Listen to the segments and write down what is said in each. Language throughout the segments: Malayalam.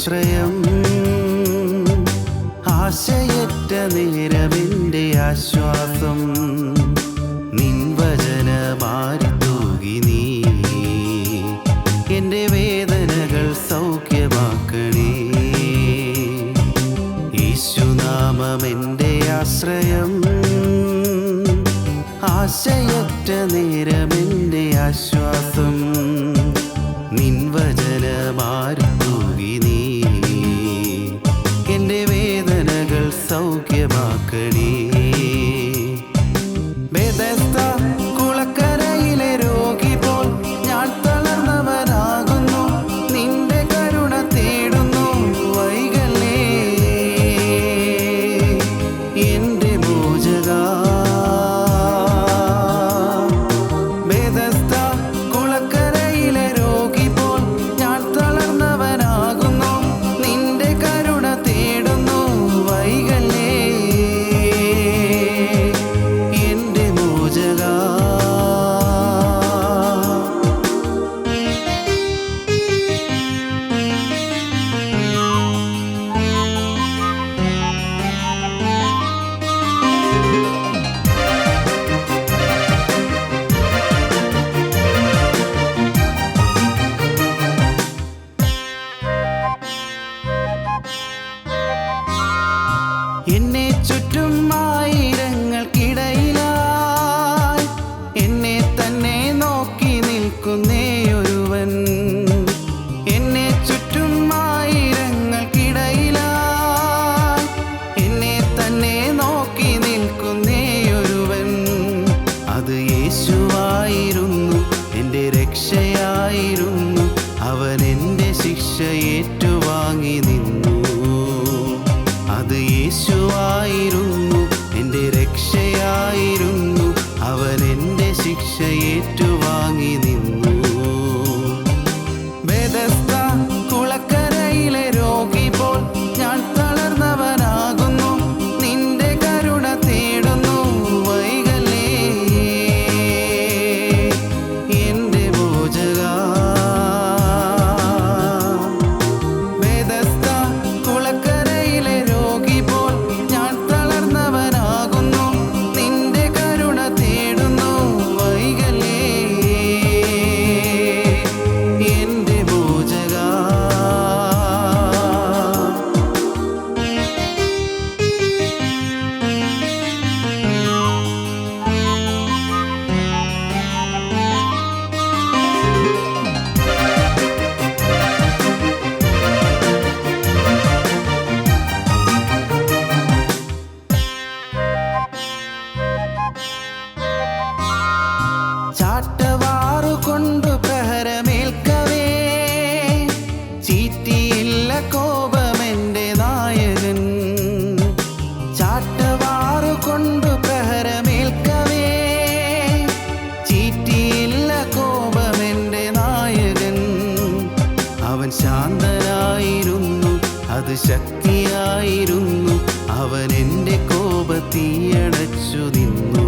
ആശ്രയം. ആശയറ്റ നേരമെൻ്റെ ആശ്വാസം. നിൻ വചനമാരി തൂകി നീ എൻ്റെ വേദനകൾ സൗഖ്യമാക്കണേ. യേശുനാമമെൻ്റെ ആശ്രയം. ആശയറ്റ നേരമെൻ്റെ ആശ്വാസം. നിൻ വചനമാരി തൂകി നീ എൻ്റെ വേദനകൾ സൗഖ്യമാക്കണേ. ബെഥസ്ദ കുളക്കരയിലെ രോഗി പോൽ ഞാൻ തളർന്നവനാകുന്നു. നിന്റെ കരുണ തേടുന്നു, വൈകല്ലേ എൻ്റെ മോചകാ. ബെഥസ്ദ കുളക്കരയിലെ രോഗി പോൽ ഞാൻ തളർന്നവനാകുന്നു. നിന്റെ കരുണ തേടുന്നു, വൈകല്ലേ എൻ്റെ മോചകാ. എന്നെ ചുറ്റും ആയിരങ്ങൾക്കിടയിലായി എന്നെ തന്നെ നോക്കി നിൽക്കുന്നേയൊരുവൻ. എന്നെ ചുറ്റും ആയിരങ്ങൾക്കിടയിലായി എന്നെ തന്നെ നോക്കി നിൽക്കുന്നേയൊരുവൻ. അത് യേശുവായിരുന്നു, എൻ്റെ രക്ഷയായിരുന്നു. അവൻ എൻ്റെ ശിക്ഷ ഏറ്റുവാങ്ങി നിന്നു. അത് യേശുവായിരുന്നു, എൻ്റെ രക്ഷയായിരുന്നു. അവൻ എൻ്റെ ശിക്ഷ ഏറ്റുവാങ്ങി നിന്നു. ബെഥസ്ദ കുളക്കരയിലെ രോഗി പോൽ ഞാൻ തളർന്നവനാകുന്നു. നിന്റെ കരുണ തേടുന്നു, വൈകല്ലേ എൻ്റെ മോചകാ. ബെഥസ്ദ കുളക്കരയിലെ രോഗി പോൽ ഞാൻ തളർന്നവനാകുന്നു. നിന്റെ കരുണ തേടുന്നു, വൈകല്ലേ എൻ്റെ മോചകാ. ചാട്ടവാറുകൊണ്ടു പ്രഹരമേൽക്കവേ ചീറ്റിയില്ല കോപമെൻ്റെ നായകൻ. ചാട്ടവാറുകൊണ്ടു പ്രഹരമേൽക്കവേ ചീറ്റിയില്ല കോപമെൻ്റെ നായകൻ. അവൻ ശാന്തനായിരുന്നു, അത് ശക്തിയായിരുന്നു. അവൻ എൻ്റെ കോപത്തീയടച്ചു നിന്നു.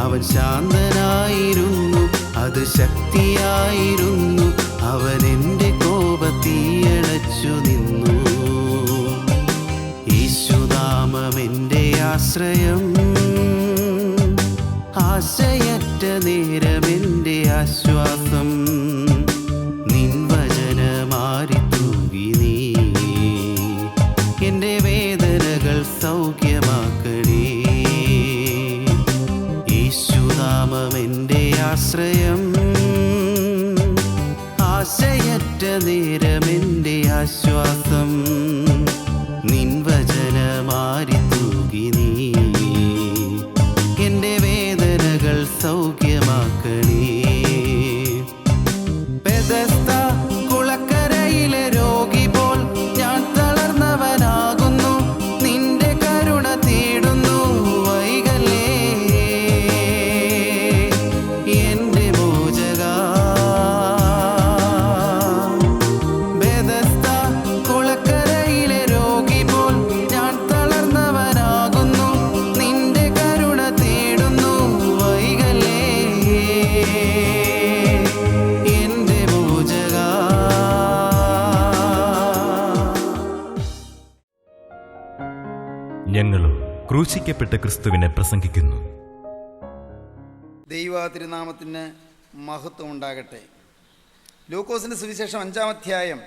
അവൻ ശാന്തനായിരുന്നു, അത് ശക്തിയായിരുന്നു. അവൻ എൻ്റെ കോപത്തീയടച്ചു നിന്നു. യേശുനാമമെൻ്റെ ആശ്രയം. ആശയറ്റ നേരമെൻ്റെ ആശ്വാസം. നിൻ വചനമാരി തൂകി നീ എൻ്റെ വേദനകൾ സൗഖ്യമാക്കണേ. യേശുനാമമെൻ്റെ ആശ്രയം. ആശയറ്റ നേരമെൻ്റെ ആശ്വാസം. നിൻ വചനമാരി തൂകി നീ എൻ്റെ വേദനകൾ സൗഖ്യമാക്കണേ. ബെഥസ്ദ കുളക്കരയിലെ രോഗി പോൽ ഞാൻ തളർന്നവനാകുന്നു. നിന്റെ കരുണ തേടുന്നു, വൈകല്ലേ എൻ്റെ മോചകാ. ബെഥസ്ദ കുളക്കരയിലെ രോഗി പോൽ ഞാൻ തളർന്നവനാകുന്നു. നിന്റെ കരുണ തേടുന്നു, വൈകല്ലേ ക്രൂശിക്കപ്പെട്ട ക്രിസ്തുവിനെ പ്രസംഗിക്കുന്നു. ദൈവ തിരുനാമത്തിന് മഹത്വം ഉണ്ടാകട്ടെ. ലൂക്കോസിൻ്റെ സുവിശേഷം 5-ാം അധ്യായം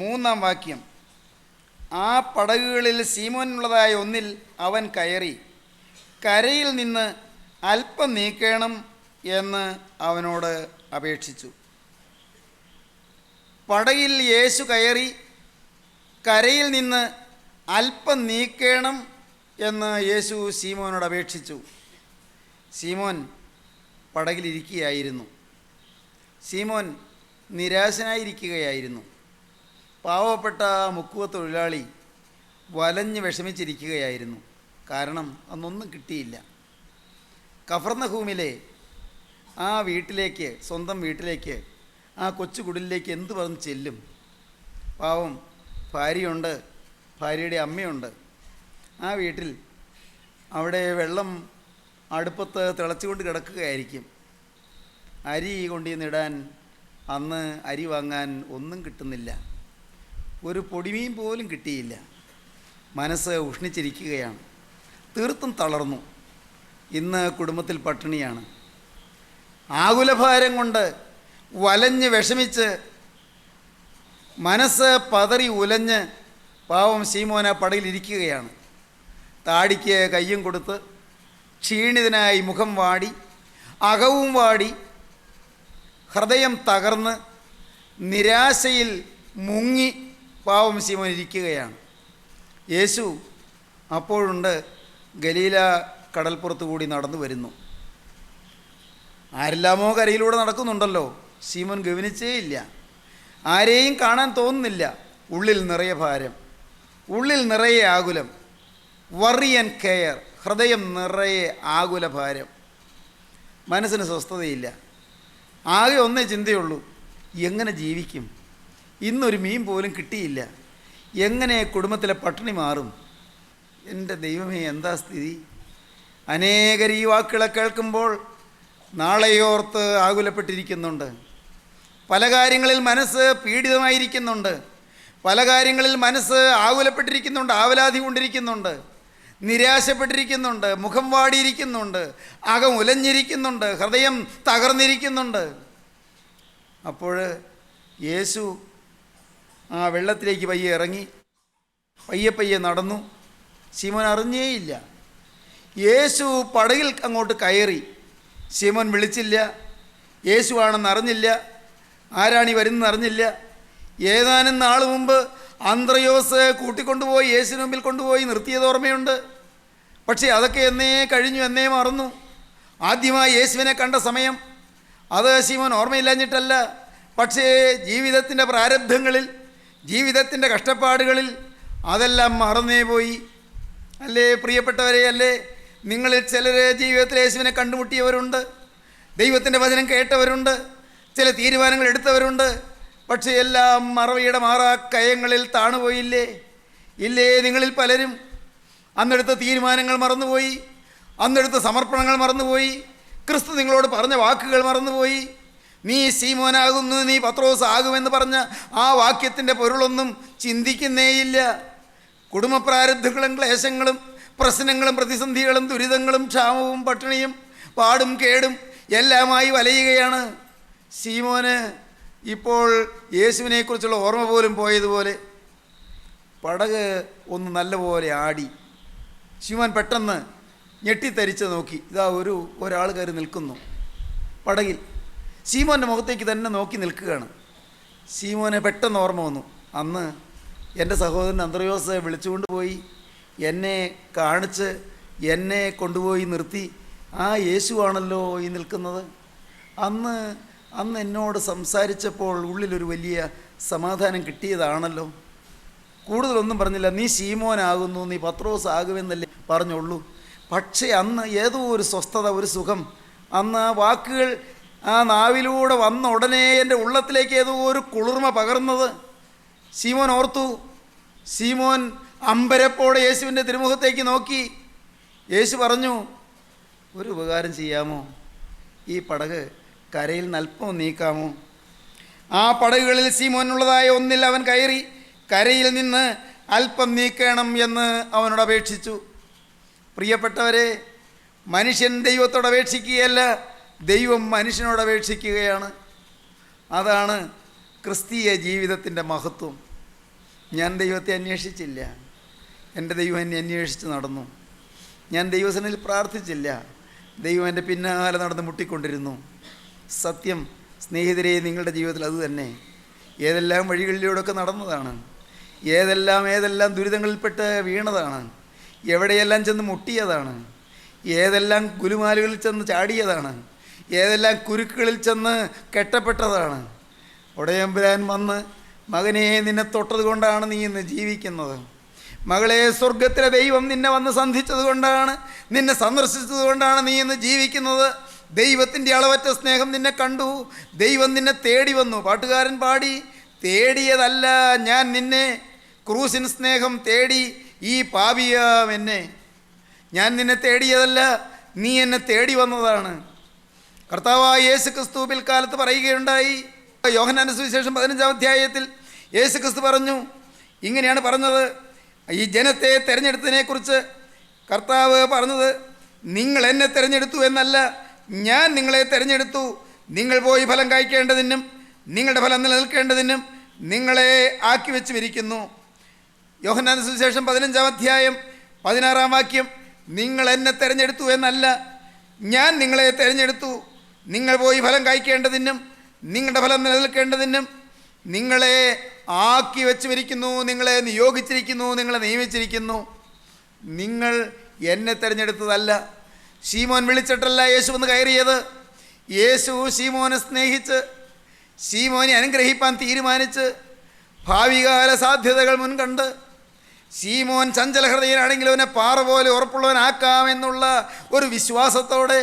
3-ാം വാക്യം. ആ പടകുകളിൽ സീമോനുള്ളതായ ഒന്നിൽ അവൻ കയറി കരയിൽ നിന്ന് അല്പം നീക്കണം എന്ന് അവനോട് അപേക്ഷിച്ചു. പടകിൽ യേശു കയറി കരയിൽ നിന്ന് അല്പം നീക്കണം എന്ന് യേശു സീമോനോട് അപേക്ഷിച്ചു. സീമോൻ പടകിലിരിക്കുകയായിരുന്നു. സീമോൻ നിരാശനായിരിക്കുകയായിരുന്നു. പാവപ്പെട്ട മുക്കുവ തൊഴിലാളി വലഞ്ഞ് വിഷമിച്ചിരിക്കുകയായിരുന്നു. കാരണം അന്നൊന്നും കിട്ടിയില്ല. കഫർന്നഹൂമിലെ ആ വീട്ടിലേക്ക്, സ്വന്തം വീട്ടിലേക്ക്, ആ കൊച്ചു കുടിലേക്ക് എന്ത് പറഞ്ഞ് ചെല്ലും? പാവം ഭാര്യയുണ്ട്, ഭാര്യയുടെ അമ്മയുണ്ട്. ആ വീട്ടിൽ അവിടെ വെള്ളം അടുപ്പത്ത് തിളച്ചുകൊണ്ട് കിടക്കുകയായിരിക്കും. അരി കൊണ്ടുവന്നിടാൻ അന്ന് അരി വാങ്ങാൻ ഒന്നും കിട്ടുന്നില്ല. ഒരു പൊടിമീൻ പോലും കിട്ടിയില്ല. മനസ്സ് ഉഷ്ണിച്ചിരിക്കുകയാണ്. തീർത്തും തളർന്നു. ഇന്ന് കുടുംബത്തിൽ പട്ടിണിയാണ്. ആകുലഭാരം കൊണ്ട് വലഞ്ഞ് വിഷമിച്ച് മനസ്സ് പതറി ഉലഞ്ഞ് പാവം സീമോന പടയിലിരിക്കുകയാണ്. താടിക്ക് കയ്യും കൊടുത്ത് ക്ഷീണിതനായി മുഖം വാടി, അകവും വാടി, ഹൃദയം തകർന്ന് നിരാശയിൽ മുങ്ങി പാവം സീമോൻ ഇരിക്കുകയാണ്. യേശു അപ്പോഴുണ്ട് ഗലീല കടൽപ്പുറത്ത് കൂടി നടന്നു വരുന്നു. ആരെല്ലാമോ കരയിലൂടെ നടക്കുന്നുണ്ടല്ലോ. സീമോൻ ഗവനിച്ചേയില്ല. ആരെയും കാണാൻ തോന്നുന്നില്ല. ഉള്ളിൽ നിറയെ ഭാരം, ഉള്ളിൽ നിറയെ ആകുലം, വറി ആൻഡ് കെയർ. ഹൃദയം നിറയെ ആകുല ഭാരം. മനസ്സിന് സ്വസ്ഥതയില്ല. ആകെ ഒന്നേ ചിന്തയുള്ളൂ, എങ്ങനെ ജീവിക്കും? ഇന്നൊരു മീൻ പോലും കിട്ടിയില്ല. എങ്ങനെ കുടുംബത്തിലെ പട്ടിണി മാറും? എൻ്റെ ദൈവമേ, എന്താ സ്ഥിതി? അനേകർ ഈ വാക്കുകളെ കേൾക്കുമ്പോൾ നാളെയോർത്ത് ആകുലപ്പെട്ടിരിക്കുന്നുണ്ട്. പല കാര്യങ്ങളിൽ മനസ്സ് പീഡിതമായിരിക്കുന്നുണ്ട്. പല കാര്യങ്ങളിൽ മനസ്സ് ആകുലപ്പെട്ടിരിക്കുന്നുണ്ട്, ആവലാതി കൊണ്ടിരിക്കുന്നുണ്ട്, നിരാശപ്പെട്ടിരിക്കുന്നുണ്ട്, മുഖം വാടിയിരിക്കുന്നുണ്ട്, അകം ഉലഞ്ഞിരിക്കുന്നുണ്ട്, ഹൃദയം തകർന്നിരിക്കുന്നുണ്ട്. അപ്പോൾ യേശു ആ വെള്ളത്തിലേക്ക് പയ്യെ ഇറങ്ങി പയ്യെ നടന്നു. സീമോൻ അറിഞ്ഞേയില്ല. യേശു പടകിൽ അങ്ങോട്ട് കയറി. സീമോൻ വിളിച്ചില്ല. യേശു ആണെന്ന് അറിഞ്ഞില്ല. ആരാണീ വരുന്നതെന്ന് അറിഞ്ഞില്ല. ഏതാനും നാൾ മുമ്പ് അന്ത്രയോസ് കൂട്ടിക്കൊണ്ടുപോയി യേശുവിന് മുമ്പിൽ കൊണ്ടുപോയി നിർത്തിയത് ഓർമ്മയുണ്ട്. പക്ഷേ അതൊക്കെ എന്നേ കഴിഞ്ഞു, എന്നേ മറന്നു. ആദ്യമായി യേശുവിനെ കണ്ട സമയം അത് സീമോൻ ഓർമ്മയില്ലാഞ്ഞിട്ടല്ല. പക്ഷേ ജീവിതത്തിൻ്റെ പ്രാരബ്ധങ്ങളിൽ, ജീവിതത്തിൻ്റെ കഷ്ടപ്പാടുകളിൽ അതെല്ലാം മറന്നേ പോയി. അല്ലേ പ്രിയപ്പെട്ടവരെ? അല്ലേ നിങ്ങളിൽ ചിലർ ജീവിതത്തിൽ യേശുവിനെ കണ്ടുമുട്ടിയവരുണ്ട്, ദൈവത്തിൻ്റെ വചനം കേട്ടവരുണ്ട്, ചില തീരുമാനങ്ങൾ എടുത്തവരുണ്ട്. പക്ഷേ എല്ലാം മറവിയുടെ മാറാക്കയങ്ങളിൽ താണുപോയില്ലേ? ഇല്ലേ? നിങ്ങളിൽ പലരും അന്നെടുത്ത തീരുമാനങ്ങൾ മറന്നുപോയി, അന്നെടുത്ത സമർപ്പണങ്ങൾ മറന്നുപോയി, ക്രിസ്തു നിങ്ങളോട് പറഞ്ഞ വാക്കുകൾ മറന്നുപോയി. നീ സീമോനാകുന്നു, നീ പത്രോസ് ആകുമെന്ന് പറഞ്ഞ ആ വാക്യത്തിൻ്റെ പൊരുളൊന്നും ചിന്തിക്കുന്നേയില്ല. കുടുംബ പ്രാരബ്ധങ്ങളും ക്ലേശങ്ങളും പ്രശ്നങ്ങളും പ്രതിസന്ധികളും ദുരിതങ്ങളും ക്ഷാമവും പട്ടിണിയും പാടും കേടും എല്ലാമായി വലയുകയാണ്. സീമോന് ഇപ്പോൾ യേശുവിനെക്കുറിച്ചുള്ള ഓർമ്മ പോലും പോയതുപോലെ പടക് ഒന്ന് നല്ലപോലെ ആടി. ശിവൻ പെട്ടെന്ന് ഞെട്ടിത്തരിച്ച് നോക്കി. ഇതാ ഒരാൾ കയറി നിൽക്കുന്നു പടകിൽ. സീമോൻ്റെ മുഖത്തേക്ക് തന്നെ നോക്കി നിൽക്കുകയാണ്. സീമോനെ പെട്ടെന്ന് ഓർമ്മ വന്നു. അന്ന് എൻ്റെ സഹോദരൻ അന്ത്രയോസ് വിളിച്ചുകൊണ്ട് പോയി എന്നെ കാണിച്ച് എന്നെ കൊണ്ടുപോയി നിർത്തി ആ യേശുവാണല്ലോ ഈ നിൽക്കുന്നത്. അന്ന് എന്നോട് സംസാരിച്ചപ്പോൾ ഉള്ളിലൊരു വലിയ സമാധാനം കിട്ടിയതാണല്ലോ. കൂടുതലൊന്നും പറഞ്ഞില്ല. നീ ശീമോനാകുന്നു, നീ പത്രോസ് ആകുമെന്നല്ലേ പറഞ്ഞുള്ളൂ. പക്ഷേ അന്ന് ഏതോ ഒരു സ്വസ്ഥത, ഒരു സുഖം, അന്ന് ആ വാക്കുകൾ ആ നാവിലൂടെ വന്ന ഉടനെ എൻ്റെ ഉള്ളത്തിലേക്ക് ഏതോ ഒരു കുളിർമ പകർന്നത് ശീമോൻ ഓർത്തു. ശീമോൻ അമ്പരപ്പോടെ യേശുവിൻ്റെ തിരുമുഖത്തേക്ക് നോക്കി. യേശു പറഞ്ഞു, ഒരു ഉപകാരം ചെയ്യാമോ? ഈ പടക് കരയിൽ നിന്ന് അല്പം നീക്കാമോ? ആ പടകുകളിൽ സീമോനുള്ളതായ ഒന്നിൽ അവൻ കയറി കരയിൽ നിന്ന് അല്പം നീക്കണം എന്ന് അവനോട് അപേക്ഷിച്ചു. പ്രിയപ്പെട്ടവരെ, മനുഷ്യൻ ദൈവത്തോട് അപേക്ഷിക്കുകയല്ല, ദൈവം മനുഷ്യനോട് അപേക്ഷിക്കുകയാണ്. അതാണ് ക്രിസ്തീയ ജീവിതത്തിൻ്റെ മഹത്വം. ഞാൻ ദൈവത്തെ അന്വേഷിച്ചില്ല, എൻ്റെ ദൈവം എന്നെ അന്വേഷിച്ച് നടന്നു. ഞാൻ ദൈവസന്നിധിയിൽ പ്രാർത്ഥിച്ചില്ല, ദൈവം എൻ്റെ പിന്നാലെ നടന്ന് മുട്ടിക്കൊണ്ടിരുന്നു. സത്യം സ്നേഹിതരെ, നിങ്ങളുടെ ജീവിതത്തിൽ അതുതന്നെ. ഏതെല്ലാം വഴികളിലൂടെയൊക്കെ നടന്നതാണ്, ഏതെല്ലാം ദുരിതങ്ങളിൽപ്പെട്ട് വീണതാണ്, എവിടെയെല്ലാം ചെന്ന് മുട്ടിയതാണ്, ഏതെല്ലാം ഗുലുമാലുകളിൽ ചെന്ന് ചാടിയതാണ്, ഏതെല്ലാം കുരുക്കുകളിൽ ചെന്ന് കെട്ടപ്പെട്ടതാണ്. ഉടയമ്പുരാൻ വന്ന്, മകനെ നിന്നെ തൊട്ടത് കൊണ്ടാണ് നീ ഇന്ന് ജീവിക്കുന്നത്. മകളെ, സ്വർഗത്തിലെ ദൈവം നിന്നെ വന്ന് സന്ധിച്ചത് കൊണ്ടാണ്, നിന്നെ സന്ദർശിച്ചത് കൊണ്ടാണ് നീ ഇന്ന് ജീവിക്കുന്നത്. ദൈവത്തിൻ്റെ അളവറ്റ സ്നേഹം നിന്നെ കണ്ടു, ദൈവം നിന്നെ തേടി വന്നു. പാട്ടുകാരൻ പാടി, തേടിയതല്ല ഞാൻ നിന്നെ, ക്രൂസിൻ സ്നേഹം തേടി ഈ പാപിയാം എന്നെ. ഞാൻ നിന്നെ തേടിയതല്ല, നീ എന്നെ തേടി വന്നതാണ്. കർത്താവായ യേശു ക്രിസ്തു പിൽക്കാലത്ത് പറയുകയുണ്ടായി. യോഹന്നാന്റെ സുവിശേഷം 15-ാം അധ്യായത്തിൽ യേശു ക്രിസ്തു പറഞ്ഞു, ഇങ്ങനെയാണ് പറഞ്ഞത്. ഈ ജനത്തെ തിരഞ്ഞെടുത്തതിനെക്കുറിച്ച് കർത്താവ് പറഞ്ഞത്, നിങ്ങൾ എന്നെ തിരഞ്ഞെടുത്തു എന്നല്ല, ഞാൻ നിങ്ങളെ തിരഞ്ഞെടുത്തു. നിങ്ങൾ പോയി ഫലം കായ്ക്കേണ്ടതിനും നിങ്ങളുടെ ഫലം നിലനിൽക്കേണ്ടതിനും നിങ്ങളെ ആക്കി വെച്ചുമിരിക്കുന്നു. യോഹന്നാന്റെ സുവിശേഷം 15-ാം അധ്യായം 16-ാം വാക്യം, നിങ്ങൾ എന്നെ തിരഞ്ഞെടുത്തു എന്നല്ല, ഞാൻ നിങ്ങളെ തിരഞ്ഞെടുത്തു. നിങ്ങൾ പോയി ഫലം കായ്ക്കേണ്ടതിനും നിങ്ങളുടെ ഫലം നിലനിൽക്കേണ്ടതിനും നിങ്ങളെ ആക്കി വെച്ചുമിരിക്കുന്നു, നിങ്ങളെ നിയോഗിച്ചിരിക്കുന്നു, നിങ്ങളെ നിയമിച്ചിരിക്കുന്നു. നിങ്ങൾ എന്നെ തിരഞ്ഞെടുത്തതല്ല. ശീമോൻ വിളിച്ചിട്ടല്ല യേശു വന്ന് കയറിയത്. യേശു ശീമോനെ സ്നേഹിച്ച് ശീമോനെ അനുഗ്രഹിപ്പാൻ തീരുമാനിച്ച് ഭാവികാല സാധ്യതകൾ മുൻകണ്ട് ശീമോൻ ചഞ്ചലഹൃദയനാണെങ്കിലും അവനെ പാറ പോലെ ഉറപ്പുള്ളവനാക്കാമെന്നുള്ള ഒരു വിശ്വാസത്തോടെ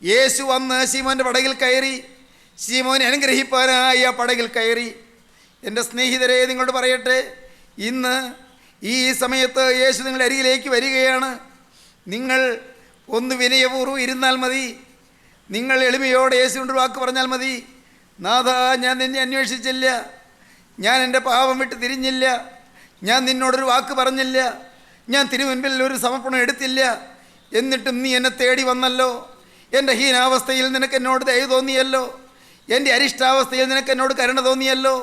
യേശു വന്ന് ശീമോൻ്റെ പടകിൽ കയറി. ശീമോനെ അനുഗ്രഹിപ്പാനായി ആ പടകിൽ കയറി. എൻ്റെ സ്നേഹിതരെ, നിങ്ങളോട് പറയട്ടെ, ഇന്ന് ഈ സമയത്ത് യേശു നിങ്ങളുടെ അരികിലേക്ക് വരികയാണ്. നിങ്ങൾ ഒന്ന് വിനയപൂർവ്വം ഇരുന്നാൽ മതി. നിങ്ങൾ എളിമയോടെ യേശുവിൻ്റെ വാക്ക് പറഞ്ഞാൽ മതി. നാഥ, ഞാൻ നിന്നെ അന്വേഷിച്ചില്ല, ഞാൻ എൻ്റെ പാപം വിട്ട് തിരിഞ്ഞില്ല, ഞാൻ നിന്നോടൊരു വാക്ക് പറഞ്ഞില്ല, ഞാൻ തിരുമുൻപിൽ ഒരു സമർപ്പണം എടുത്തില്ല, എന്നിട്ടും നീ എന്നെ തേടി വന്നല്ലോ. എൻ്റെ ഹീനാവസ്ഥയിൽ നിനക്ക് എന്നോട് ദയ തോന്നിയല്ലോ, എൻ്റെ അരിഷ്ടാവസ്ഥയിൽ നിനക്ക് എന്നോട് കരുണ തോന്നിയല്ലോ,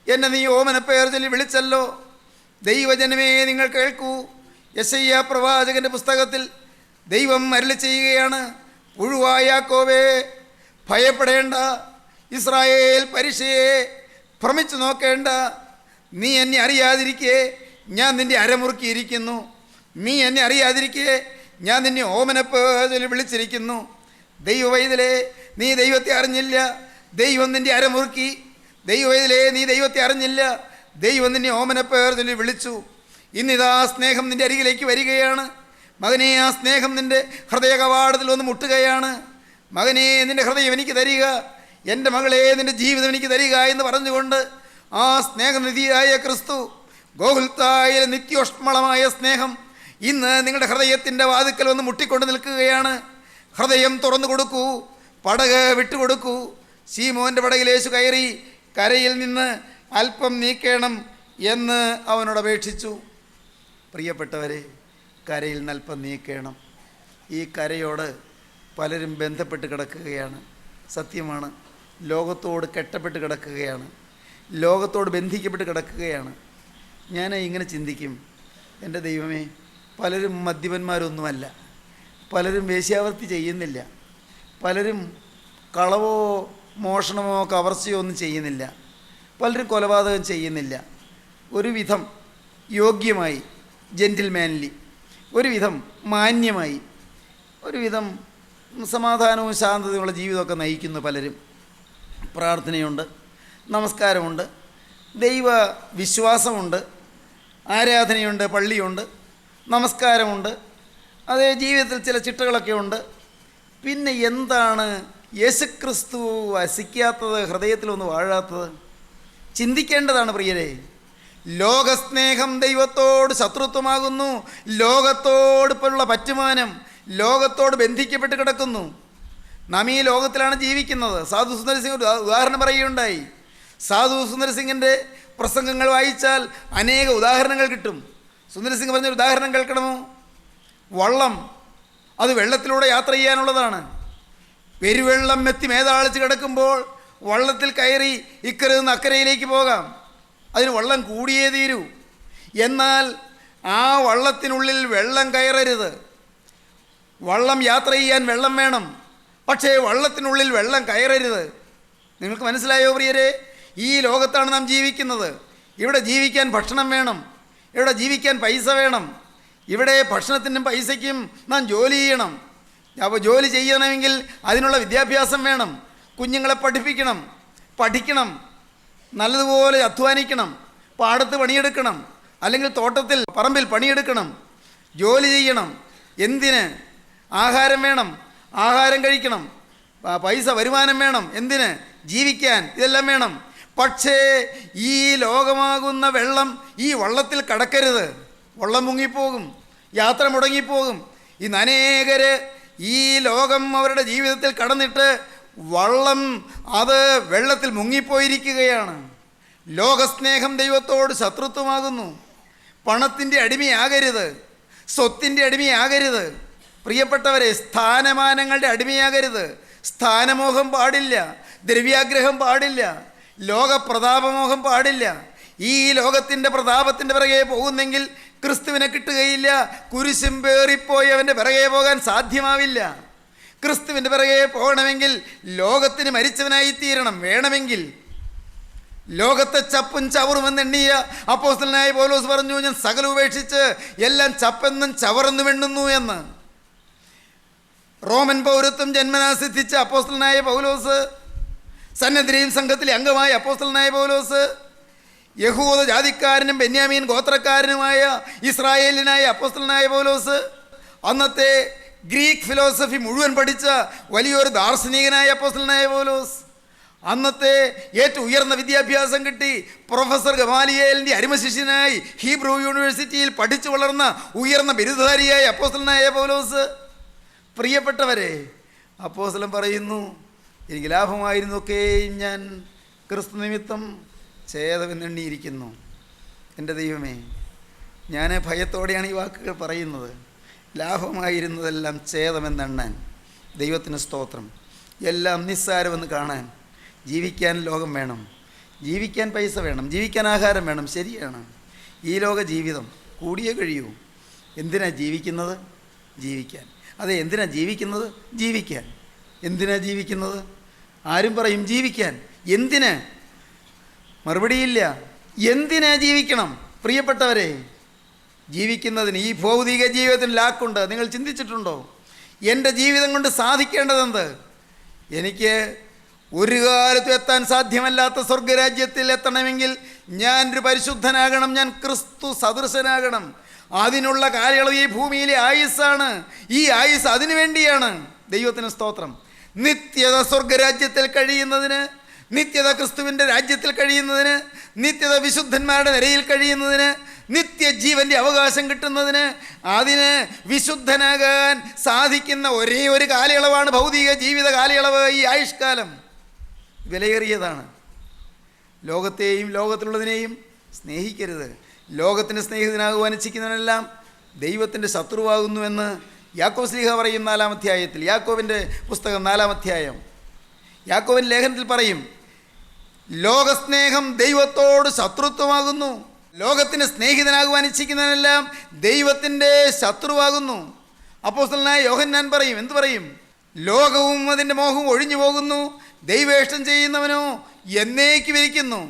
എന്നെ നീ ഓമനപ്പേർ ചൊല്ലി വിളിച്ചല്ലോ. ദൈവജനമേ, നിങ്ങൾ കേൾക്കൂ. യെശയ്യാ പ്രവാചകൻ്റെ പുസ്തകത്തിൽ ദൈവം അരുളി ചെയ്യുകയാണ്, പുഴുവായ യാക്കോബേ, ഭയപ്പെടേണ്ട. ഇസ്രായേൽ പരിശയെ ഭ്രമിച്ചു നോക്കേണ്ട. നീ എന്നെ അറിയാതിരിക്കെ ഞാൻ നിൻ്റെ അരമുറുക്കിയിരിക്കുന്നു. നീ എന്നെ അറിയാതിരിക്കെ ഞാൻ നിന്നെ ഓമനപ്പേർ വിളിച്ചിരിക്കുന്നു. ദൈവവൈതലേ, നീ ദൈവത്തെ അറിഞ്ഞില്ല, ദൈവം നിൻ്റെ അരമുറുക്കി. ദൈവവൈതലേ, നീ ദൈവത്തെ അറിഞ്ഞില്ല, ദൈവം നിന്നെ ഓമനപ്പേർ ചൊല്ലി വിളിച്ചു. ഇന്നിതാ സ്നേഹം നിൻ്റെ അരികിലേക്ക് വരികയാണ്. മകനെ, ആ സ്നേഹം നിൻ്റെ ഹൃദയ കവാടത്തിൽ വന്ന് മുട്ടുകയാണ്. മകനെ, നിൻ്റെ ഹൃദയം എനിക്ക് തരിക, എൻ്റെ മകളെ, നിൻ്റെ ജീവിതം എനിക്ക് തരിക എന്ന് പറഞ്ഞുകൊണ്ട് ആ സ്നേഹനിധിയായ ക്രിസ്തു, ഗോകുൽത്തായിലെ നിത്യോഷ്മളമായ സ്നേഹം ഇന്ന് നിങ്ങളുടെ ഹൃദയത്തിൻ്റെ വാതിക്കൽ വന്ന് മുട്ടിക്കൊണ്ട് നിൽക്കുകയാണ്. ഹൃദയം തുറന്നു കൊടുക്കൂ, പടക് വിട്ടുകൊടുക്കൂ. ശീമോൻ്റെ പടകിൽ യേശു കയറി കരയിൽ നിന്ന് അല്പം നീക്കണം എന്ന് അവനോട് അപേക്ഷിച്ചു. പ്രിയപ്പെട്ടവരെ, കരയിൽ നിന്ന് അല്പം നീക്കണം. ഈ കരയോട് പലരും ബന്ധപ്പെട്ട് കിടക്കുകയാണ്. സത്യമാണ്, ലോകത്തോട് കെട്ടപ്പെട്ട് കിടക്കുകയാണ്, ലോകത്തോട് ബന്ധിക്കപ്പെട്ട് കിടക്കുകയാണ്. ഞാൻ ഇങ്ങനെ ചിന്തിക്കും, എൻ്റെ ദൈവമേ, പലരും മദ്യപന്മാരൊന്നുമല്ല, പലരും വേശ്യാവൃത്തി ചെയ്യുന്നില്ല, പലരും കളവോ മോഷണമോ കവർച്ചയോ ഒന്നും ചെയ്യുന്നില്ല, പലരും കൊലപാതകം ചെയ്യുന്നില്ല. ഒരുവിധം യോഗ്യമായി, ജെൻറ്റിൽമാൻലി, ഒരുവിധം മാന്യമായി, ഒരുവിധം സമാധാനവും ശാന്തതയുള്ള ജീവിതമൊക്കെ നയിക്കുന്നു പലരും. പ്രാർത്ഥനയുണ്ട്, നമസ്കാരമുണ്ട്, ദൈവ വിശ്വാസമുണ്ട്, ആരാധനയുണ്ട്, പള്ളിയുണ്ട്, നമസ്കാരമുണ്ട്, അതേ ജീവിതത്തിൽ ചില ചിട്ടകളൊക്കെ ഉണ്ട്. പിന്നെ എന്താണ് യേശുക്രിസ്തു വസിക്കാത്തത്, ഹൃദയത്തിലൊന്ന് വാഴാത്തത്? ചിന്തിക്കേണ്ടതാണ് പ്രിയരെ. ലോകസ്നേഹം ദൈവത്തോട് ശത്രുത്വമാകുന്നു. ലോകത്തോട് ഇപ്പോഴുള്ള പറ്റുമാനം ലോകത്തോട് ബന്ധിക്കപ്പെട്ട് കിടക്കുന്നു. നാം ഈ ലോകത്തിലാണ് ജീവിക്കുന്നത്. സാധു സുന്ദർ സിംഗ് ഒരു ഉദാഹരണം പറയുകയുണ്ടായി. സാധു സുന്ദർ സിംഗിൻ്റെ പ്രസംഗങ്ങൾ വായിച്ചാൽ അനേക ഉദാഹരണങ്ങൾ കിട്ടും. സുന്ദർ സിംഗ് പറഞ്ഞൊരു ഉദാഹരണം കേൾക്കണമോ? വള്ളം അത് വെള്ളത്തിലൂടെ യാത്ര ചെയ്യാനുള്ളതാണ്. പെരുവെള്ളം എത്തി മേതാളിച്ച് കിടക്കുമ്പോൾ വള്ളത്തിൽ കയറി ഇക്കരയിൽ നിന്ന് അക്കരയിലേക്ക് പോകാം. അതിന് വള്ളം കൂടിയേ തീരൂ. എന്നാൽ ആ വള്ളത്തിനുള്ളിൽ വെള്ളം കയറരുത്. വള്ളം യാത്ര ചെയ്യാൻ വെള്ളം വേണം, പക്ഷേ വള്ളത്തിനുള്ളിൽ വെള്ളം കയറരുത്. നിങ്ങൾക്ക് മനസ്സിലായോ പ്രിയരെ? ഈ ലോകത്താണ് നാം ജീവിക്കുന്നത്. ഇവിടെ ജീവിക്കാൻ ഭക്ഷണം വേണം, ഇവിടെ ജീവിക്കാൻ പൈസ വേണം. ഇവിടെ ഭക്ഷണത്തിനും പൈസയ്ക്കും നാം ജോലി ചെയ്യണം. അപ്പോൾ ജോലി ചെയ്യണമെങ്കിൽ അതിനുള്ള വിദ്യാഭ്യാസം വേണം. കുഞ്ഞുങ്ങളെ പഠിക്കണം, നല്ലതുപോലെ അധ്വാനിക്കണം, പാടത്ത് പണിയെടുക്കണം, അല്ലെങ്കിൽ തോട്ടത്തിൽ പറമ്പിൽ പണിയെടുക്കണം, ജോലി ചെയ്യണം. എന്തിന്? ആഹാരം വേണം, ആഹാരം കഴിക്കണം, പൈസ വരുമാനം വേണം. എന്തിന്? ജീവിക്കാൻ. ഇതെല്ലാം വേണം. പക്ഷേ ഈ ലോകമാകുന്ന വെള്ളം ഈ വള്ളത്തിൽ കടക്കരുത്. വള്ളം മുങ്ങിപ്പോകും, യാത്ര മുടങ്ങിപ്പോകും. ഇന്ന് അനേകര് ഈ ലോകം അവരുടെ ജീവിതത്തിൽ കടന്നിട്ട് വള്ളം അത് വെള്ളത്തിൽ മുങ്ങിപ്പോയിരിക്കുകയാണ്. ലോകസ്നേഹം ദൈവത്തോട് ശത്രുത്വമാകുന്നു. പണത്തിൻ്റെ അടിമയാകരുത്, സ്വത്തിൻ്റെ അടിമയാകരുത്. പ്രിയപ്പെട്ടവരെ, സ്ഥാനമാനങ്ങളുടെ അടിമയാകരുത്. സ്ഥാനമോഹം പാടില്ല, ദ്രവ്യാഗ്രഹം പാടില്ല, ലോകപ്രതാപമോഹം പാടില്ല. ഈ ലോകത്തിൻ്റെ പ്രതാപത്തിൻ്റെ പിറകെ പോകുന്നെങ്കിൽ ക്രിസ്തുവിനെ കിട്ടുകയില്ല. കുരിശും പേറിപ്പോയി അവൻ്റെ പിറകെ പോകാൻ സാധ്യമാവില്ല. ക്രിസ്തുവിൻ്റെ പിറകെ പോകണമെങ്കിൽ ലോകത്തിന് മരിച്ചവനായി തീരണം. വേണമെങ്കിൽ ലോകത്തെ ചപ്പും ചവറുമെന്നെണ്ണിയ അപ്പോസ്തലനായ പൗലോസ് പറഞ്ഞു, ഞാൻ സകല ഉപേക്ഷിച്ച് എല്ലാം ചപ്പെന്നും ചവറെന്നും എണ്ണുന്നു എന്ന്. റോമൻ പൗരത്വം ജന്മനാ സിദ്ധിച്ച അപ്പോസ്തലനായ പൗലോസ്, സന്നദ്ധരെയും സംഘത്തിലെ അംഗമായ അപ്പോസ്തലനായ പൗലോസ്, യഹൂദ ജാതിക്കാരനും ബെന്യാമീൻ ഗോത്രക്കാരനുമായ ഇസ്രായേലിനായ അപ്പോസ്തലനായ പൗലോസ്, അന്നത്തെ ഗ്രീക്ക് ഫിലോസഫി മുഴുവൻ പഠിച്ച വലിയൊരു ദാർശനികനായ അപ്പോസ്തലനായ പൗലോസ്, അന്നത്തെ ഏറ്റവും ഉയർന്ന വിദ്യാഭ്യാസം കിട്ടി പ്രൊഫസർ ഗമാലിയേലിൻ്റെ അരുമശിഷ്യനായി ഹീബ്രു യൂണിവേഴ്സിറ്റിയിൽ പഠിച്ചു വളർന്ന ഉയർന്ന ബിരുദധാരിയായ അപ്പോസ്തലനായ പൗലോസ്. പ്രിയപ്പെട്ടവരെ, അപ്പോസ്തലൻ പറയുന്നു, എനിക്ക് ലാഭമായിരുന്നൊക്കെയും ഞാൻ ക്രിസ്തു നിമിത്തം ഛേദമെന്നെണ്ണിയിരിക്കുന്നു. എൻ്റെ ദൈവമേ, ഞാൻ ഭയത്തോടെയാണ് ഈ വാക്കുകൾ പറയുന്നത്. ലാഭമായിരുന്നതെല്ലാം ഛേദമെന്നെണ്ണാൻ ദൈവത്തിന് സ്തോത്രം. എല്ലാം നിസ്സാരമെന്ന് കാണാൻ. ജീവിക്കാൻ ലോകം വേണം, ജീവിക്കാൻ പൈസ വേണം, ജീവിക്കാൻ ആഹാരം വേണം. ശരിയാണ്. ഈ ലോക ജീവിതം കൂടിയേ കഴിയൂ. എന്തിനാ ജീവിക്കുന്നത്? ജീവിക്കാൻ. അതെ, എന്തിനാ ജീവിക്കുന്നത്? ജീവിക്കാൻ. എന്തിനാ ജീവിക്കുന്നത്? ആരും പറയും ജീവിക്കാൻ. എന്തിന്? മറുപടിയില്ല. എന്തിനാ ജീവിക്കണം? പ്രിയപ്പെട്ടവരെ, ജീവിക്കുന്നതിന് ഈ ഭൗതിക ജീവിതത്തിന് ലാക്കുണ്ട്. നിങ്ങൾ ചിന്തിച്ചിട്ടുണ്ടോ? എൻ്റെ ജീവിതം കൊണ്ട് സാധിക്കേണ്ടതെന്ത്? എനിക്ക് ഒരു കാലത്തും എത്താൻ സാധ്യമല്ലാത്ത സ്വർഗരാജ്യത്തിൽ എത്തണമെങ്കിൽ ഞാനൊരു പരിശുദ്ധനാകണം, ഞാൻ ക്രിസ്തു സദൃശനാകണം. അതിനുള്ള കാലയളവ് ഈ ഭൂമിയിലെ ആയുസ്സാണ്. ഈ ആയുസ് അതിനു വേണ്ടിയാണ്. ദൈവത്തിന് സ്തോത്രം. നിത്യത സ്വർഗരാജ്യത്തിൽ കഴിയുന്നതിന്, നിത്യത ക്രിസ്തുവിൻ്റെ രാജ്യത്തിൽ കഴിയുന്നതിന്, നിത്യത വിശുദ്ധന്മാരുടെ നിരയിൽ കഴിയുന്നതിന്, നിത്യജീവൻ്റെ അവകാശം കിട്ടുന്നതിന്, അതിന് വിശുദ്ധനാകാൻ സാധിക്കുന്ന ഒരേ ഒരു കാലയളവാണ് ഭൗതിക ജീവിത കാലയളവ്. ഈ ആയുഷ്കാലം വിലയേറിയതാണ്. ലോകത്തെയും ലോകത്തിലുള്ളതിനെയും സ്നേഹിക്കരുത്. ലോകത്തിൻ്റെ സ്നേഹിതനാകുവാൻ ഇച്ഛിക്കുന്നവനെല്ലാം ദൈവത്തിൻ്റെ ശത്രുവാകുന്നുവെന്ന് യാക്കോബ് ശ്ലീഹ പറയും 4-ാം അധ്യായത്തിൽ. യാക്കോബിൻ്റെ പുസ്തകം 4-ാം അധ്യായം. യാക്കോബിൻ്റെ ലേഖനത്തിൽ പറയും, ലോകസ്നേഹം ദൈവത്തോട് ശത്രുത്വമാകുന്നു. ലോകത്തിന് സ്നേഹിതനാകുവാൻ ഇച്ഛിക്കുന്നവനെല്ലാം ദൈവത്തിൻ്റെ ശത്രുവാകുന്നു. അപ്പോസ്തലനായ യോഹന്നാൻ പറയും, എന്തു പറയും? ലോകവും അതിൻ്റെ മോഹവും ഒഴിഞ്ഞു പോകുന്നു, ദൈവേഷ്ടം ചെയ്യുന്നവനോ എന്നേക്കും ഇരിക്കുന്നു.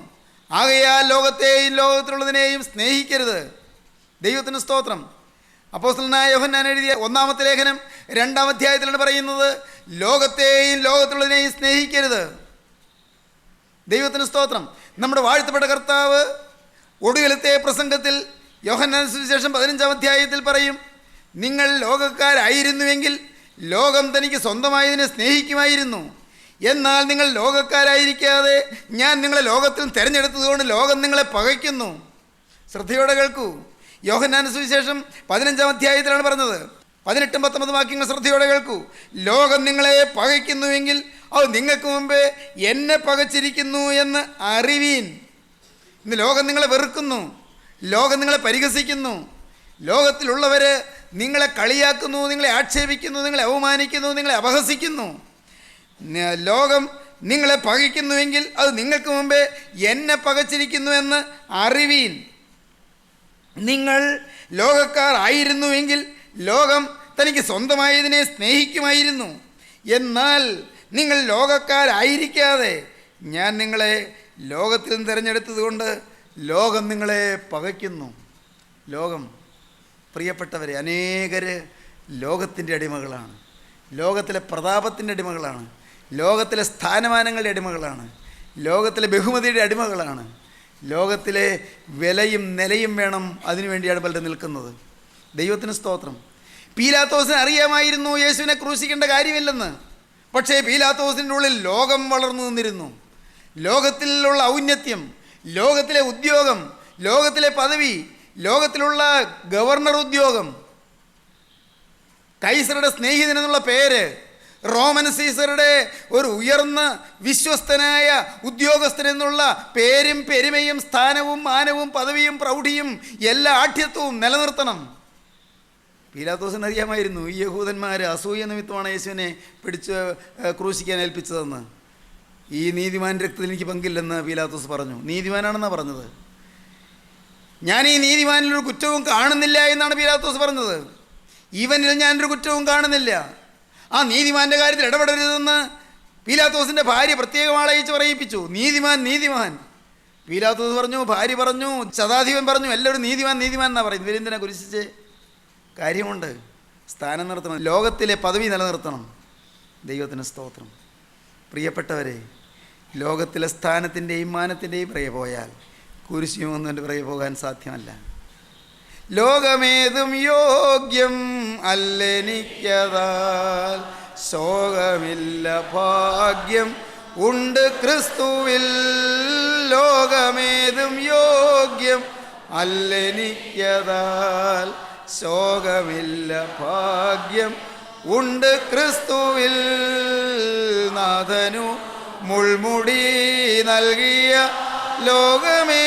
ആകയാൽ ലോകത്തെയും ലോകത്തിലുള്ളതിനെയും സ്നേഹിക്കരുത്. ദൈവത്തിന് സ്തോത്രം. അപ്പോസ്തലനായ യോഹന്നാൻ എഴുതിയ 1-ാമത്തെ ലേഖനം 2-ാം അധ്യായത്തിലാണ് പറയുന്നത്, ലോകത്തെയും ലോകത്തിലുള്ളതിനെയും സ്നേഹിക്കരുത്. ദൈവത്തിന് സ്തോത്രം. നമ്മുടെ വാഴ്ത്തപ്പെട്ട കർത്താവ് ഒടുവിലത്തെ പ്രസംഗത്തിൽ യോഹന്നാൻ സുവിശേഷം 15-ാം അധ്യായത്തിൽ പറയും, നിങ്ങൾ ലോകക്കാരായിരുന്നുവെങ്കിൽ ലോകം തനിക്ക് സ്വന്തമായതിനെ സ്നേഹിക്കുമായിരുന്നു. എന്നാൽ നിങ്ങൾ ലോകക്കാരായിരിക്കാതെ ഞാൻ നിങ്ങളെ ലോകത്തിൽ തിരഞ്ഞെടുത്തതുകൊണ്ട് ലോകം നിങ്ങളെ പകയ്ക്കുന്നു. ശ്രദ്ധയോടെ കേൾക്കൂ. യോഹന്നാൻ സുവിശേഷം 15-ാം അധ്യായത്തിലാണ് പറഞ്ഞത്. 18-ഉം 19-ഉം വാക്യങ്ങൾ ശ്രദ്ധയോടെ കേൾക്കൂ. ലോകം നിങ്ങളെ പകയ്ക്കുന്നുവെങ്കിൽ അത് നിങ്ങൾക്ക് മുമ്പേ എന്നെ പകച്ചിരിക്കുന്നു എന്ന് അറിവീൻ. ഇന്ന് ലോകം നിങ്ങളെ വെറുക്കുന്നു, ലോകം നിങ്ങളെ പരിഹസിക്കുന്നു. ലോകത്തിലുള്ളവർ നിങ്ങളെ കളിയാക്കുന്നു, നിങ്ങളെ ആക്ഷേപിക്കുന്നു, നിങ്ങളെ അവമാനിക്കുന്നു, നിങ്ങളെ അപഹസിക്കുന്നു. ലോകം നിങ്ങളെ പകയ്ക്കുന്നുവെങ്കിൽ അത് നിങ്ങൾക്ക് മുമ്പേ എന്നെ പകച്ചിരിക്കുന്നുവെന്ന് അറിവീൻ. നിങ്ങൾ ലോകക്കാർ ആയിരുന്നുവെങ്കിൽ ലോകം തനിക്ക് സ്വന്തമായതിനെ സ്നേഹിക്കുമായിരുന്നു. എന്നാൽ നിങ്ങൾ ലോകക്കാരായിരിക്കാതെ ഞാൻ നിങ്ങളെ ലോകത്തിൽ നിന്ന് തിരഞ്ഞെടുത്തതുകൊണ്ട് ലോകം നിങ്ങളെ പകയ്ക്കുന്നു. ലോകം, പ്രിയപ്പെട്ടവരെ, അനേകർ ലോകത്തിൻ്റെ അടിമകളാണ്, ലോകത്തിലെ പ്രതാപത്തിൻ്റെ അടിമകളാണ്, ലോകത്തിലെ സ്ഥാനമാനങ്ങളുടെ അടിമകളാണ്, ലോകത്തിലെ ബഹുമതിയുടെ അടിമകളാണ്. ലോകത്തിലെ വിലയും നിലയും വേണം, അതിനുവേണ്ടിയാണ് പലരും നിൽക്കുന്നത്. ദൈവത്തിന് സ്തോത്രം. പീലാത്തോസിന് അറിയാമായിരുന്നു യേശുവിനെ ക്രൂശിക്കേണ്ട കാര്യമില്ലെന്ന്. പക്ഷേ പീലാത്തോസിൻ്റെ ഉള്ളിൽ ലോകം വളർന്നു നിന്നിരുന്നു. ലോകത്തിലുള്ള ഔന്നത്യം, ലോകത്തിലെ ഉദ്യോഗം, ലോകത്തിലെ പദവി, ലോകത്തിലുള്ള ഗവർണർ ഉദ്യോഗം, കൈസറുടെ സ്നേഹിതൻ എന്നുള്ള പേര്, റോമൻ സീസറുടെ ഒരു ഉയർന്ന വിശ്വസ്തനായ ഉദ്യോഗസ്ഥൻ എന്നുള്ള പേരും പെരുമയും സ്ഥാനവും മാനവും പദവിയും പ്രൗഢിയും എല്ലാ ആഠ്യത്വവും നിലനിർത്തണം. പീലാത്തോസിന് അറിയാമായിരുന്നു ഈ യഹൂദന്മാർ അസൂയ നിമിത്തമാണ് യേശുവിനെ പിടിച്ച് ക്രൂശിക്കാൻ ഏൽപ്പിച്ചതെന്ന്. ഈ നീതിമാൻ രക്തത്തിൽ എനിക്ക് പങ്കില്ലെന്ന് പീലാത്തോസ് പറഞ്ഞു. നീതിമാനാണെന്നാണ് പറഞ്ഞത്. ഞാൻ ഈ നീതിമാനിലൊരു കുറ്റവും കാണുന്നില്ല എന്നാണ് പീലാത്തോസ് പറഞ്ഞത്. ഇവനിൽ ഞാനൊരു കുറ്റവും കാണുന്നില്ല. ആ നീതിമാൻ്റെ കാര്യത്തിൽ ഇടപെടരുതെന്ന് പീലാത്തോസിൻ്റെ ഭാര്യ പ്രത്യേകം ആളയച്ച് പറയിപ്പിച്ചു. നീതിമാൻ നീതിമാൻ. പീലാത്തോസ് പറഞ്ഞു, ഭാര്യ പറഞ്ഞു, ശതാധിപൻ പറഞ്ഞു, എല്ലാവരും നീതിമാൻ നീതിമാൻ എന്നാണ് പറയും. ഇവരെന്തിനാ കുരിശിച്ച്? കാര്യമുണ്ട്. സ്ഥാനം നിർത്തണം, ലോകത്തിലെ പദവി നിലനിർത്തണം. ദൈവത്തിന് സ്തോത്രം. പ്രിയപ്പെട്ടവരെ, ലോകത്തിലെ സ്ഥാനത്തിൻ്റെയും മാനത്തിൻ്റെയും പിറകെ പോയാൽ കുരിശുമൊന്നും പിറകെ പോകാൻ സാധ്യമല്ല. ലോകമേതും യോഗ്യം അല്ലെനിക്കതാൽ ശോകമില്ല ഭാഗ്യം ഉണ്ട് ക്രിസ്തുവിൽ. ലോകമേതും യോഗ്യം അല്ലെനിക്കതാൽ ശോകമില്ല ഭാഗ്യം ഉണ്ട് ക്രിസ്തുവിൽ. നാഥനു മുൾമുടി നൽകിയ ലോകമേ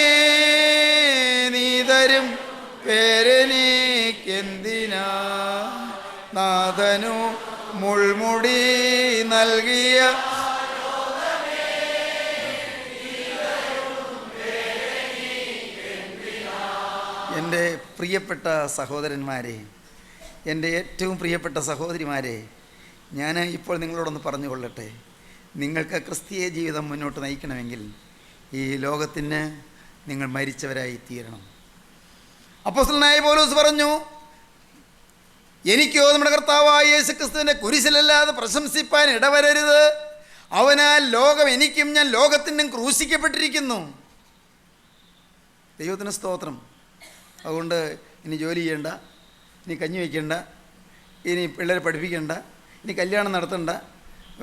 നീ തരും പേരെനിക്കെന്തിനാ. നാഥനു മുൾമുടി നൽകിയ എൻ്റെ പ്രിയപ്പെട്ട സഹോദരന്മാരെ, എൻ്റെ ഏറ്റവും പ്രിയപ്പെട്ട സഹോദരിമാരെ, ഞാൻ ഇപ്പോൾ നിങ്ങളോടൊന്ന് പറഞ്ഞുകൊള്ളട്ടെ. നിങ്ങൾക്ക് ക്രിസ്തീയ ജീവിതം മുന്നോട്ട് നയിക്കണമെങ്കിൽ ഈ ലോകത്തിന് നിങ്ങൾ മരിച്ചവരായി തീരണം. അപ്പോസ്തലനായ പൗലോസ് പറഞ്ഞു, എനിക്കോ നമ്മുടെ കർത്താവായ യേശു ക്രിസ്തുവിൻ്റെ കുരിശിലല്ലാതെ പ്രശംസിപ്പാൻ ഇടവരരുത്. അവനാൽ ലോകം എനിക്കും ഞാൻ ലോകത്തിനും ക്രൂശിക്കപ്പെട്ടിരിക്കുന്നു. ദൈവത്തിന് സ്തോത്രം. അതുകൊണ്ട് ഇനി ജോലി ചെയ്യണ്ട, ഇനി കഞ്ഞി വയ്ക്കണ്ട, ഇനി പിള്ളേരെ പഠിപ്പിക്കണ്ട, ഇനി കല്യാണം നടത്തണ്ട,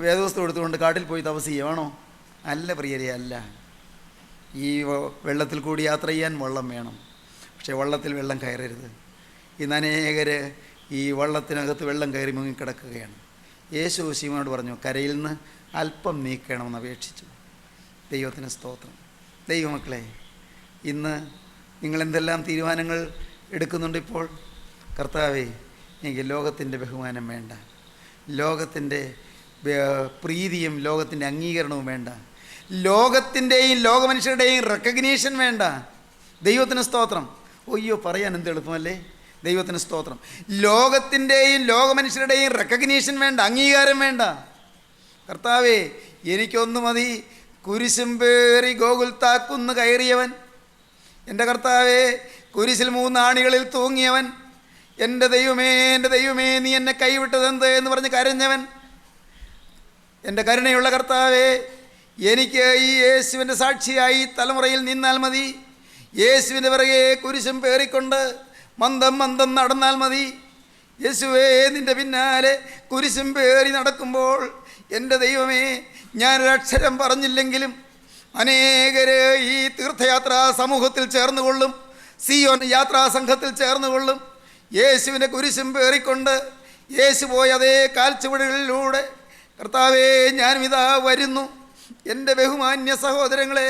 വേദവസ്തു എടുത്തുകൊണ്ട് കാട്ടിൽ പോയി തപസ് ചെയ്യുവാണോ? അല്ല പ്രിയരെ, അല്ല. ഈ വെള്ളത്തിൽ കൂടി യാത്ര ചെയ്യാൻ വെള്ളം വേണം. പക്ഷേ വള്ളത്തിൽ വെള്ളം കയറരുത്. ഇന്ന് അനേകർ ഈ വള്ളത്തിനകത്ത് വെള്ളം കയറി മുങ്ങിക്കിടക്കുകയാണ്. യേശു ശിവനോട് പറഞ്ഞു, കരയിൽ നിന്ന് അല്പം നീക്കണമെന്ന് അപേക്ഷിച്ചു. ദൈവത്തിന് സ്തോത്രം. ദൈവമക്കളെ, ഇന്ന് നിങ്ങളെന്തെല്ലാം തീരുമാനങ്ങൾ എടുക്കുന്നുണ്ട് ഇപ്പോൾ? കർത്താവേ, എനിക്ക് ലോകത്തിൻ്റെ ബഹുമാനം വേണ്ട, ലോകത്തിൻ്റെ പ്രീതിയും ലോകത്തിൻ്റെ അംഗീകരണവും വേണ്ട, ലോകത്തിൻ്റെയും ലോകമനുഷ്യരുടെയും റെക്കഗ്നീഷൻ വേണ്ട. ദൈവത്തിന് സ്തോത്രം. ഒയ്യോ, പറയാൻ എന്ത് എളുപ്പമല്ലേ. ദൈവത്തിന് സ്തോത്രം. ലോകത്തിൻ്റെയും ലോകമനുഷ്യരുടെയും റെക്കഗ്നീഷൻ വേണ്ട, അംഗീകാരം വേണ്ട. കർത്താവേ, എനിക്കൊന്നു മതി. കുരിശും പേറി ഗോകുൽത്താക്കുന്ന് കയറിയവൻ, എൻ്റെ കർത്താവേ, കുരിശിൽ 3 ആണികളിൽ തൂങ്ങിയവൻ, എൻ്റെ ദൈവമേ, എൻ്റെ ദൈവമേ, നീ എന്നെ കൈവിട്ടതെന്ത് എന്ന് പറഞ്ഞ് കരഞ്ഞവൻ, എൻ്റെ കരുണയുള്ള കർത്താവേ, എനിക്ക് ഈ യേശുവിൻ്റെ സാക്ഷിയായി തലമുറയിൽ നിന്നാൽ മതി. യേശുവിൻ്റെ പിറകെ കുരിശും പേറിക്കൊണ്ട് മന്ദം മന്ദം നടന്നാൽ മതി. യേശുവേ, നിൻ്റെ പിന്നാലെ കുരിശും പേറി നടക്കുമ്പോൾ എൻ്റെ ദൈവമേ, ഞാനൊരക്ഷരം പറഞ്ഞില്ലെങ്കിലും അനേകർ ഈ തീർത്ഥയാത്രാ സമൂഹത്തിൽ ചേർന്നുകൊള്ളും, സിയോൻ യാത്രാ സംഘത്തിൽ ചേർന്നുകൊള്ളും. യേശുവിൻ്റെ കുരിശും പേറിക്കൊണ്ട് യേശു പോയ അതേ കാൽച്ചുവടുകളിലൂടെ കർത്താവേ, ഞാനും ഇതാ വരുന്നു. എൻ്റെ ബഹുമാന്യ സഹോദരങ്ങളെ,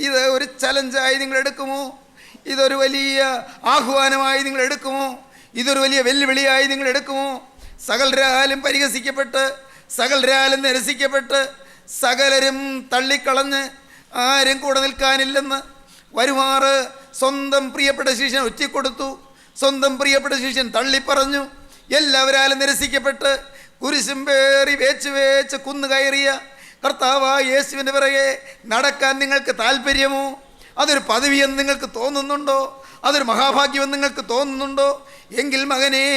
ഇത് ഒരു ചലഞ്ചായി നിങ്ങൾ എടുക്കുമോ? ഇതൊരു വലിയ ആഹ്വാനമായി നിങ്ങൾ എടുക്കുമോ? ഇതൊരു വലിയ വെല്ലുവിളിയായി നിങ്ങൾ എടുക്കുമോ? സകലരാലും പരിഹസിക്കപ്പെട്ട്, സകലരാലും നിരസിക്കപ്പെട്ട്, സകലരും തള്ളിക്കളഞ്ഞ് ആരും കൂടെ നിൽക്കാനില്ലെന്ന് വരുമാറ് സ്വന്തം പ്രിയപ്പെട്ട ശിഷ്യൻ ഒറ്റിക്കൊടുത്തു. സ്വന്തം പ്രിയപ്പെട്ട ശിഷ്യൻ തള്ളിപ്പറഞ്ഞു. എല്ലാവരാലും നിരസിക്കപ്പെട്ട് കുരിശും പേറി വേച്ച് കുന്നു കയറിയ കർത്താവായ യേശുവിൻ്റെ പിറകെ നടക്കാൻ നിങ്ങൾക്ക് താല്പര്യമോ? അതൊരു പദവിയെന്ന് നിങ്ങൾക്ക് തോന്നുന്നുണ്ടോ? അതൊരു മഹാഭാഗ്യമെന്ന് നിങ്ങൾക്ക് തോന്നുന്നുണ്ടോ? എങ്കിൽ മകനെ,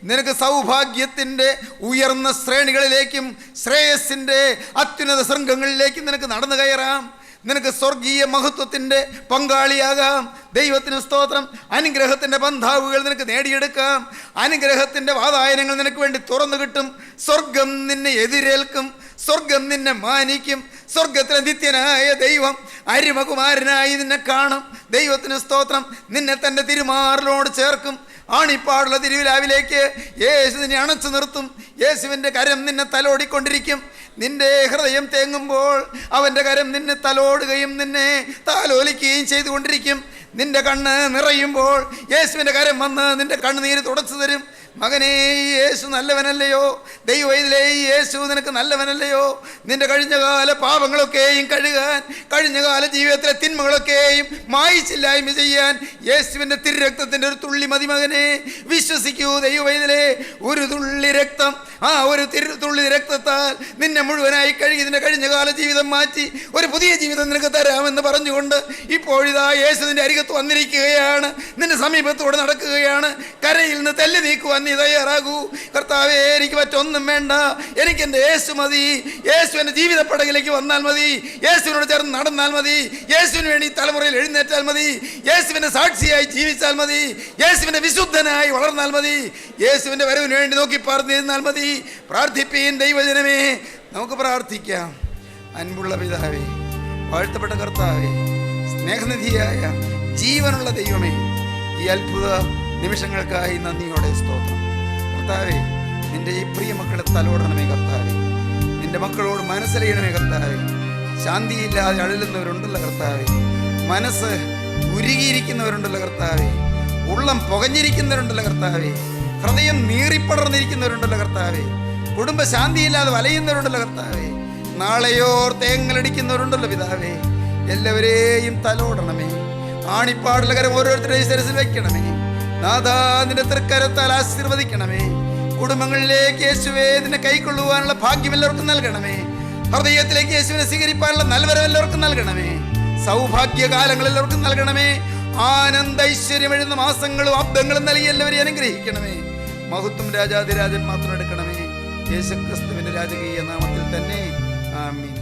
നിനക്ക് സൗഭാഗ്യത്തിൻ്റെ ഉയർന്ന ശ്രേണികളിലേക്കും ശ്രേയസിൻ്റെ അത്യുന്നത ശൃംഗങ്ങളിലേക്കും നിനക്ക് നടന്നു കയറാം. നിനക്ക് സ്വർഗീയ മഹത്വത്തിൻ്റെ പങ്കാളിയാകാം. ദൈവത്തിന് സ്തോത്രം. അനുഗ്രഹത്തിൻ്റെ ബന്ധാവുകൾ നിനക്ക് നേടിയെടുക്കാം. അനുഗ്രഹത്തിൻ്റെ വാതായനങ്ങൾ നിനക്ക് വേണ്ടി തുറന്നു കിട്ടും. സ്വർഗം നിന്നെ എതിരേൽക്കും. സ്വർഗം നിന്നെ മാനിക്കും. സ്വർഗത്തിലെ നിത്യനായ ദൈവം അരിമകുമാരനായി നിന്നെ കാണും. ദൈവത്തിന് സ്തോത്രം. നിന്നെ തൻ്റെ തിരുമാറിലോട് ചേർക്കും. ആണിപ്പാടുള്ള തിരുവിലാവിലേക്ക് യേശു നിന്നെ അണച്ചു നിർത്തും. യേശുവിൻ്റെ കരം നിന്നെ തലോടിക്കൊണ്ടിരിക്കും. നിന്റെ ഹൃദയം തേങ്ങുമ്പോൾ അവൻ്റെ കരം നിന്നെ തലോടുകയും നിന്നെ താലോലിക്കുകയും ചെയ്തുകൊണ്ടിരിക്കും. നിന്റെ കണ്ണ് നിറയുമ്പോൾ യേശുവിൻ്റെ കരം വന്ന് നിന്റെ കണ്ണുനീര് തുടച്ചു തരും. മകനേ, യേശു നല്ലവനല്ലയോ? ദൈവത്തിലെ യേശു നിനക്ക് നല്ലവനല്ലയോ? നിന്റെ കഴിഞ്ഞകാല പാപങ്ങളൊക്കെയും കഴുകാൻ, കഴിഞ്ഞകാല ജീവിതത്തിലെ തിന്മകളൊക്കെയും മായിച്ചില്ലായ്മ ചെയ്യാൻ യേശുവിൻ്റെ തിരുരക്തത്തിൻ്റെ ഒരു തുള്ളി മതി മകനെ. വിശ്വസിക്കൂ ദൈവത്തിലെ. ഒരു തുള്ളി രക്തം, ആ ഒരു തുള്ളി രക്തത്താൽ നിന്നെ മുഴുവനായി കഴുകി നിന്റെ കഴിഞ്ഞകാല ജീവിതം മാറ്റി ഒരു പുതിയ ജീവിതം നിനക്ക് തരാമെന്ന് പറഞ്ഞുകൊണ്ട് ഇപ്പോഴിതാ യേശു നിന്റെ അരികത്ത് വന്നിരിക്കുകയാണ്. നിന്റെ സമീപത്തോടെ നടക്കുകയാണ്. കരയിൽ നിന്ന് തെല്ല് നീക്കുവാൻ നീ തയ്യാറാകൂ. കർത്താവേ, എനിക്ക് മറ്റൊന്നും വേണ്ട, എനിക്ക് എൻ്റെ യേശു മതി. യേശു എൻ്റെ ജീവിത പടകിലേക്ക് വന്നാൽ മതി. യേശുവിനോട് ചേർന്ന് നടന്നാൽ മതി. യേശുവിന് വേണ്ടി തലമുറയിൽ എഴുന്നേറ്റാൽ മതി. യേശുവിൻ്റെ സാക്ഷിയായി ജീവിച്ചാൽ മതി. യേശുവിൻ്റെ വിശുദ്ധനായി വളർന്നാൽ മതി. യേശുവിൻ്റെ വരവിന് വേണ്ടി നോക്കി പറഞ്ഞിരുന്നാൽ മതി. പ്രാർത്ഥിപ്പീൻ ദൈവജനമേ. നമുക്ക് പ്രാർത്ഥിക്കാം. അൻപുള്ള പിതാവേ, വാഴ്ത്തപ്പെട്ട കർത്താവേ, സ്നേഹനിധിയായ ജീവനുള്ള ദൈവമേ, ഈ അത്ഭുത നിമിഷങ്ങൾക്കായി നന്ദിയോടെ സ്തോത്രം. കർത്താവേ, നിന്റെ ഈ പ്രിയ മക്കളെ തലോടണമേ കർത്താവേ. നിന്റെ മക്കളോട് മനസ്സറിയണമേ കർത്താവേ. ശാന്തിയില്ലാതെ അഴലുന്നവരുണ്ടല്ലോ കർത്താവേ. മനസ്സ് ഉരുകിയിരിക്കുന്നവരുണ്ടല്ലോ കർത്താവേ. ഉള്ളം പുകഞ്ഞിരിക്കുന്നവരുണ്ടല്ലോ കർത്താവേ. ഹൃദയം നീറിപ്പടർന്നിരിക്കുന്നവരുണ്ടല്ലോ കർത്താവേ. കുടുംബ ശാന്തിയില്ലാതെ വലയുന്നവരുണ്ടല്ലോ കർത്താവേ. നാളെയോർ തേങ്ങലടിക്കുന്നവരുണ്ടല്ലോ പിതാവേ. എല്ലാവരെയും തലോടണമേ. ആണിപ്പാടുള്ള കരം ഓരോരുത്തരുടെയും ശിരസിൽ വയ്ക്കണമേ. നാഥാ, നിന്റെ തൃക്കരത്താൽ ആശീർവദിക്കണമേ. കുടുംബങ്ങളിലേക്ക് യേശുവേ നിന്നെ കൈക്കൊള്ളുവാനുള്ള ഭാഗ്യം എല്ലാവർക്കും നൽകണമേ. ഹൃദയത്തിലേക്ക് യേശുവിനെ സ്വീകരിക്കാനുള്ള നൽവരം എല്ലാവർക്കും നൽകണമേ. സൗഭാഗ്യകാലങ്ങൾ എല്ലാവർക്കും നൽകണമേ. ആനന്ദ ഐശ്വര്യം എഴുന്ന മാസങ്ങളും അബ്ദങ്ങളും നൽകി എല്ലാവരെയും അനുഗ്രഹിക്കണമേ. മഹത്വം രാജാതിരാജൻ മാത്രം എടുക്കണമേ. യേശുക്രിസ്തുവിന്റെ രാജകീയ നാമത്തിൽ തന്നെ. ആമീൻ.